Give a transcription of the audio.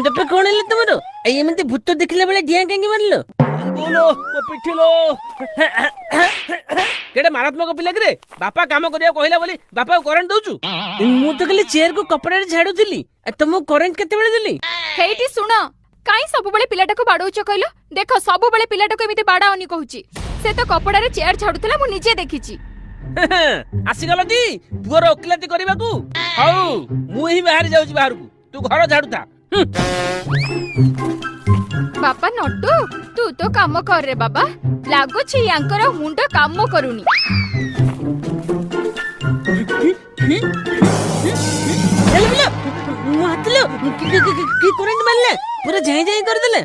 ବାପା କଣ ହେଲା ତମର? ଏମିତି ଭୂତ ଦେଖିଲା ବେଳେ ଡିଆଁ କାହିଁକି ମାରିଲ? ବୋଲୋ ପିଠିଲୋ କେଡେ ମାରାତ୍ମକ ପିଲା କିରେ? ବାପା କାମ କରିବାକୁ କହିଲା ବୋଲି ବାପା କରେଣ୍ଟ ଦଉଛୁ? ମୁଁ ତ ଖାଲି ଚେୟାରକୁ କପଡାରେ ଝାଡୁଥିଲି। ତମକୁ କରେଣ୍ଟ କେତେବେଳେ ଦେଲି? ହେଇଟି ଶୁଣ, କାଇଁ ସବୁବେଳେ ପିଲାଟାକୁ ବାଡଉଛ କହିଲ? ଦେଖ ସବୁବେଳେ ପିଲାଟାକୁ ଏମିତି ବାଡାଅନି କହୁଛି। ସେ ତ କପଡାରେ ଚେୟାର ଝାଡୁଥିଲା, ମୁଁ ନିଜେ ଦେଖିଛି। ଆସିଗଲ କି ପୁଅର ଓକିଲାତି କରିବାକୁ? ହଉ ମୁଁ ହିଁ ବାହାରି ଯାଉଛି ବାହାରକୁ, ତୁ ଘର ଝାଡୁଥା। ବାପା ନଟୁ, ତୁ ତ କାମ କର ରେ ବାବା। ଲାଗୁଛି ୟାଙ୍କର ମୁଣ୍ଡ କାମ କରୁନି। କରେଣ୍ଟ ମାରିଲା, ପୁରା ଝାଇଁ ଝାଇଁ କରିଦେଲେ।